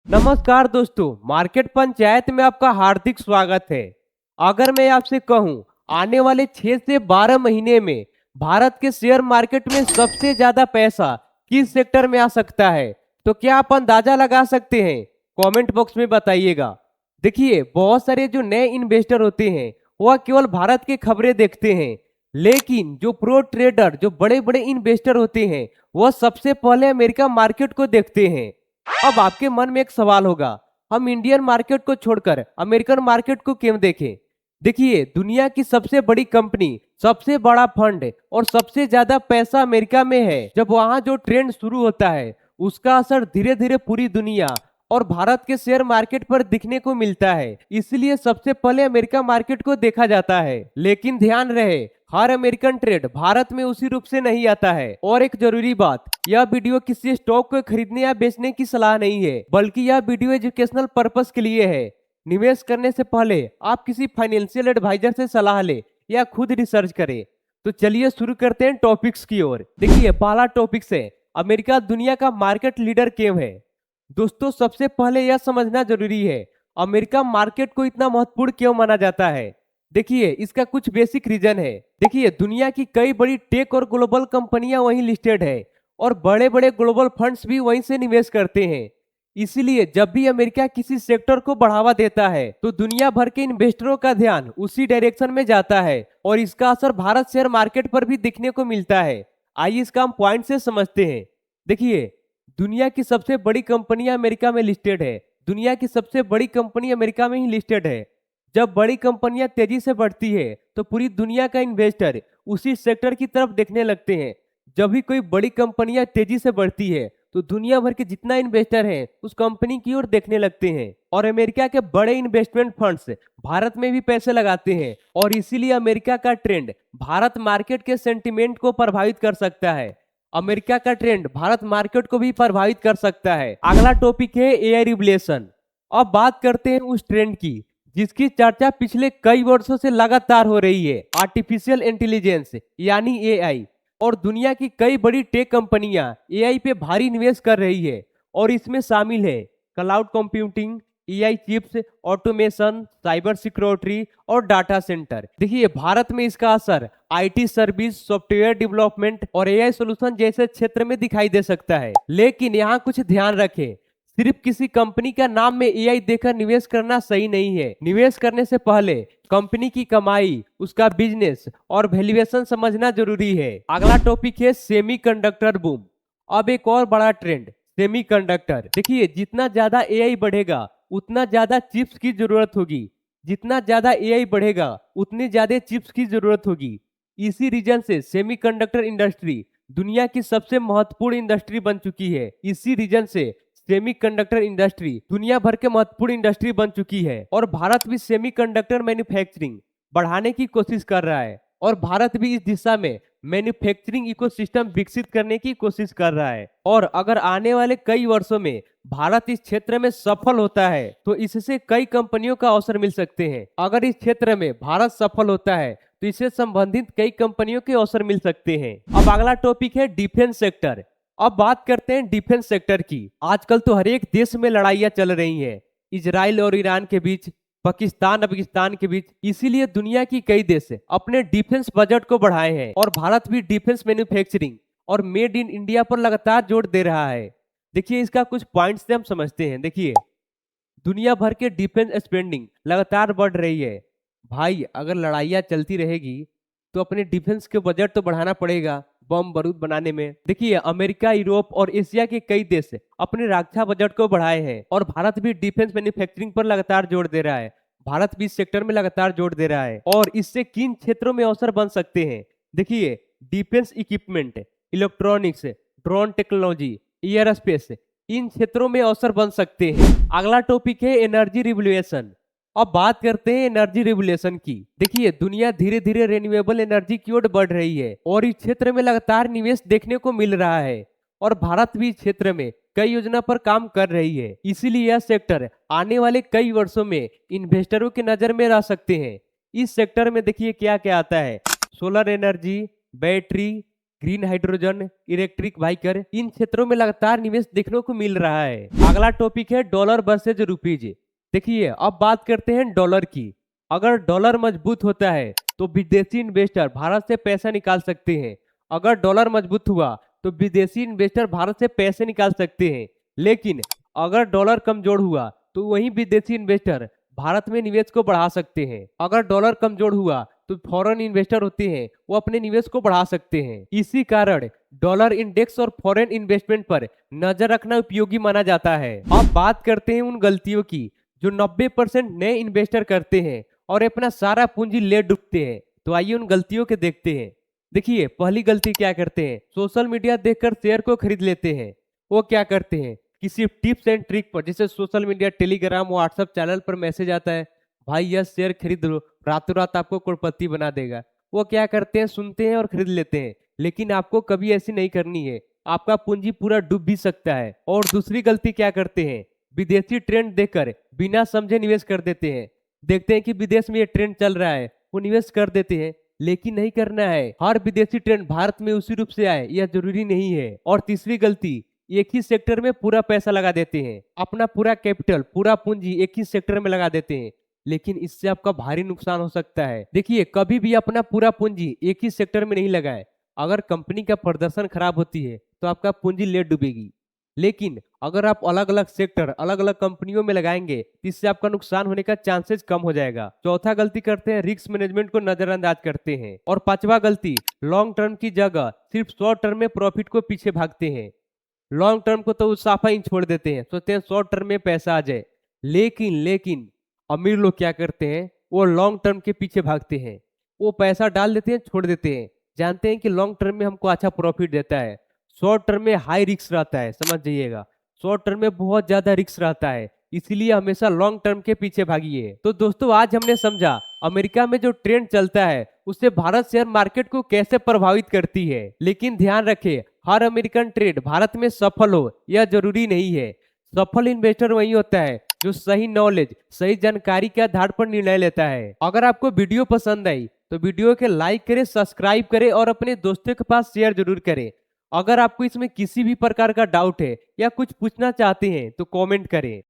नमस्कार दोस्तों, मार्केट पंचायत में आपका हार्दिक स्वागत है। अगर मैं आपसे कहूं, आने वाले 6 से 12 महीने में भारत के शेयर मार्केट में सबसे ज्यादा पैसा किस सेक्टर में आ सकता है, तो क्या आप अंदाजा लगा सकते हैं? कमेंट बॉक्स में बताइएगा। देखिए, बहुत सारे जो नए इन्वेस्टर होते हैं वह केवल भारत की खबरें देखते हैं, लेकिन जो प्रो ट्रेडर, जो बड़े बड़े इन्वेस्टर होते हैं, वह सबसे पहले अमेरिका मार्केट को देखते हैं। अब आपके मन में एक सवाल होगा, हम इंडियन मार्केट को छोड़कर अमेरिकन मार्केट को क्यों देखें? देखिए, दुनिया की सबसे बड़ी कंपनी, सबसे बड़ा फंड और सबसे ज्यादा पैसा अमेरिका में है। जब वहां जो ट्रेंड शुरू होता है, उसका असर धीरे धीरे पूरी दुनिया और भारत के शेयर मार्केट पर दिखने को मिलता है। इसलिए सबसे पहले अमेरिका मार्केट को देखा जाता है। लेकिन ध्यान रहे, हर अमेरिकन ट्रेड भारत में उसी रूप से नहीं आता है। और एक जरूरी बात, यह वीडियो किसी स्टॉक को खरीदने या बेचने की सलाह नहीं है, बल्कि यह वीडियो एजुकेशनल पर्पस के लिए है। निवेश करने से पहले आप किसी फाइनेंशियल एडवाइजर से सलाह ले या खुद रिसर्च करें। तो चलिए शुरू करते हैं टॉपिक्स की ओर। देखिए, पहला टॉपिक है, अमेरिका दुनिया का मार्केट लीडर क्यों है? दोस्तों, सबसे पहले यह समझना जरूरी है, अमेरिका मार्केट को इतना महत्वपूर्ण क्यों माना जाता है। देखिए, इसका कुछ बेसिक रीजन है। देखिए, दुनिया की कई बड़ी टेक और ग्लोबल कंपनियां वहीं लिस्टेड है और बड़े बड़े ग्लोबल फंड्स भी वहीं से निवेश करते हैं। इसीलिए जब भी अमेरिका किसी सेक्टर को बढ़ावा देता है, तो दुनिया भर के इन्वेस्टरों का ध्यान उसी डायरेक्शन में जाता है और इसका असर भारत शेयर मार्केट पर भी दिखने को मिलता है। आइए इसका हम पॉइंट से समझते हैं। देखिए, दुनिया की सबसे बड़ी कंपनियां अमेरिका में लिस्टेड है। दुनिया की सबसे बड़ी कंपनी अमेरिका में ही लिस्टेड है। जब बड़ी कंपनियां तेजी से बढ़ती है, तो पूरी दुनिया का इन्वेस्टर उसी सेक्टर की तरफ देखने लगते हैं। जब भी कोई बड़ी कंपनियां तेजी से बढ़ती है, तो दुनिया भर के जितना इन्वेस्टर हैं उस कंपनी की ओर देखने लगते हैं और अमेरिका के बड़े इन्वेस्टमेंट फंड्स भारत में भी पैसे लगाते हैं। और इसीलिए अमेरिका का ट्रेंड भारत मार्केट के सेंटिमेंट को प्रभावित कर सकता है। अमेरिका का ट्रेंड भारत मार्केट को भी प्रभावित कर सकता है। अगला टॉपिक है एआई रिवोल्यूशन। अब बात करते हैं उस ट्रेंड की जिसकी चर्चा पिछले कई वर्षों से लगातार हो रही है, आर्टिफिशियल इंटेलिजेंस यानी एआई। और दुनिया की कई बड़ी टेक कंपनियां एआई पे भारी निवेश कर रही है और इसमें शामिल है cloud computing, AI chips, automation, cyber security और डाटा सेंटर। देखिए, भारत में इसका असर आईटी सर्विस, सॉफ्टवेयर डेवलपमेंट और एआई सॉल्यूशन जैसे क्षेत्र में दिखाई दे सकता है। लेकिन यहाँ कुछ ध्यान रखें, सिर्फ किसी कंपनी का नाम में एआई देकर निवेश करना सही नहीं है। निवेश करने से पहले कंपनी की कमाई, उसका बिजनेस और वैल्यूएशन समझना जरूरी है। अगला टॉपिक है सेमीकंडक्टर बूम। अब एक और बड़ा ट्रेंड, सेमीकंडक्टर। देखिए, जितना ज्यादा एआई बढ़ेगा उतना ज्यादा चिप्स की जरूरत होगी। जितना ज्यादा एआई बढ़ेगा उतनी ज्यादा चिप्स की जरूरत होगी। इसी रीजन से सेमीकंडक्टर इंडस्ट्री दुनिया की सबसे महत्वपूर्ण इंडस्ट्री बन चुकी है। इसी रीजन से सेमीकंडक्टर इंडस्ट्री दुनिया भर के महत्वपूर्ण इंडस्ट्री बन चुकी है और भारत भी सेमीकंडक्टर मैन्युफैक्चरिंग बढ़ाने की कोशिश कर रहा है और भारत भी इस दिशा में मैन्युफैक्चरिंग इकोसिस्टम विकसित करने की कोशिश कर रहा है। और अगर आने वाले कई वर्षों में भारत इस क्षेत्र में सफल होता है, तो इससे कई कंपनियों का अवसर मिल सकते हैं। अगर इस क्षेत्र में भारत सफल होता है, तो इससे संबंधित कई कंपनियों के अवसर मिल सकते हैं। अब अगला टॉपिक है डिफेंस सेक्टर। अब बात करते हैं डिफेंस सेक्टर की। आजकल तो हर एक देश में लड़ाइयां चल रही हैं, इजराइल और ईरान के बीच, पाकिस्तान अफगानिस्तान के बीच। इसीलिए दुनिया की कई देश अपने डिफेंस बजट को बढ़ाए हैं और भारत भी डिफेंस मैन्युफैक्चरिंग और मेड इन इंडिया पर लगातार जोर दे रहा है। देखिए, इसका कुछ पॉइंट्स से हम समझते हैं। देखिए, दुनिया भर के डिफेंस स्पेंडिंग लगातार बढ़ रही है। भाई, अगर लड़ाइयाँ चलती रहेगी तो अपने डिफेंस के बजट तो बढ़ाना पड़ेगा बम बारूद बनाने में। देखिए, अमेरिका, यूरोप और एशिया के कई देश अपने रक्षा बजट को बढ़ाए हैं और भारत भी डिफेंस मैन्युफैक्चरिंग पर लगातार जोर दे रहा है। भारत भी इस सेक्टर में लगातार जोर दे रहा है और इससे किन क्षेत्रों में अवसर बन सकते हैं। देखिए, defence equipment, electronics, drone technology, air space, इन क्षेत्रों में अवसर बन सकते हैं। अगला टॉपिक है एनर्जी रिवोल्यूशन। अब बात करते हैं एनर्जी रिवोल्यूशन की। देखिए, दुनिया धीरे धीरे रिन्यूएबल एनर्जी की ओर बढ़ रही है और इस क्षेत्र में लगातार निवेश देखने को मिल रहा है और भारत भी इस क्षेत्र में कई योजना पर काम कर रही है। इसीलिए यह सेक्टर आने वाले कई वर्षों में इन्वेस्टरों की नजर में रह सकते हैं। इस सेक्टर में देखिए क्या क्या आता है, solar energy, battery, green hydrogen, electric vehicle, इन क्षेत्रों में लगातार निवेश देखने को मिल रहा है। अगला टॉपिक है डॉलर वर्सेज रुपीज। देखिए अब बात करते हैं डॉलर की। अगर डॉलर मजबूत होता है तो विदेशी इन्वेस्टर भारत से पैसा निकाल सकते हैं। अगर डॉलर मजबूत हुआ तो विदेशी इन्वेस्टर भारत से पैसे निकाल सकते हैं। लेकिन अगर डॉलर कमजोर हुआ तो वही विदेशी इन्वेस्टर भारत में निवेश को बढ़ा सकते हैं। अगर डॉलर कमजोर हुआ तो फॉरेन इन्वेस्टर होते हैं वो अपने निवेश को बढ़ा सकते हैं। इसी कारण डॉलर इंडेक्स और फॉरेन इन्वेस्टमेंट पर नजर रखना उपयोगी माना जाता है। अब बात करते हैं उन गलतियों की जो 90% नए इन्वेस्टर करते हैं और अपना सारा पूंजी ले डूबते हैं। तो आइए उन गलतियों के देखते हैं। देखिए पहली गलती क्या करते हैं, सोशल मीडिया देखकर शेयर को खरीद लेते हैं। वो क्या करते हैं, किसी टिप्स एंड ट्रिक पर जैसे social media, Telegram, WhatsApp channel पर मैसेज आता है, भाई यह शेयर खरीद लो, रातों रात आपको करोड़पति बना देगा। वो क्या करते हैं, सुनते हैं और खरीद लेते हैं। लेकिन आपको कभी ऐसी नहीं करनी है, आपका पूंजी पूरा डूब भी सकता है। और दूसरी गलती क्या करते हैं, विदेशी ट्रेंड देखकर बिना समझे निवेश कर देते हैं। देखते हैं कि विदेश में ये ट्रेंड चल रहा है, वो निवेश कर देते हैं। लेकिन नहीं करना है, हर विदेशी ट्रेंड भारत में उसी रूप से आए यह जरूरी नहीं है। और तीसरी गलती, एक ही सेक्टर में पूरा पैसा लगा देते हैं, अपना पूरा कैपिटल, पूरा पूंजी एक ही सेक्टर में लगा देते हैं। लेकिन इससे आपका भारी नुकसान हो सकता है। देखिए कभी भी अपना पूरा पूंजी एक ही सेक्टर में नहीं लगाए। अगर कंपनी का प्रदर्शन खराब होती है तो आपका पूंजी लेट डूबेगी। लेकिन अगर आप अलग अलग सेक्टर, अलग अलग कंपनियों में लगाएंगे तो इससे आपका नुकसान होने का चांसेस कम हो जाएगा। चौथा गलती करते हैं, रिस्क मैनेजमेंट को नजरअंदाज करते हैं। और पांचवा गलती, लॉन्ग टर्म की जगह सिर्फ शॉर्ट टर्म में प्रॉफिट को पीछे भागते हैं। लॉन्ग टर्म को तो साफा ही छोड़ देते हैं, सोचते हैं शॉर्ट टर्म में पैसा आ जाए। लेकिन अमीर लोग क्या करते हैं, वो लॉन्ग टर्म के पीछे भागते हैं। वो पैसा डाल देते हैं, छोड़ देते हैं, जानते हैं कि लॉन्ग टर्म में हमको अच्छा प्रॉफिट देता है। शॉर्ट टर्म में हाई रिस्क रहता है, समझ जाइएगा, शॉर्ट टर्म में बहुत ज्यादा रिस्क रहता है। इसीलिए हमेशा लॉन्ग टर्म के पीछे भागिए। तो दोस्तों आज हमने समझा अमेरिका में जो ट्रेंड चलता है उससे भारत शेयर मार्केट को कैसे प्रभावित करती है। लेकिन ध्यान रखें, हर अमेरिकन ट्रेड भारत में सफल हो यह जरूरी नहीं है। सफल इन्वेस्टर वही होता है जो सही नॉलेज, सही जानकारी के आधार पर निर्णय लेता है। अगर आपको वीडियो पसंद आई तो वीडियो के लाइक करें, सब्सक्राइब करें और अपने दोस्तों के पास शेयर जरूर करें। अगर आपको इसमें किसी भी प्रकार का डाउट है या कुछ पूछना चाहते हैं तो कमेंट करें।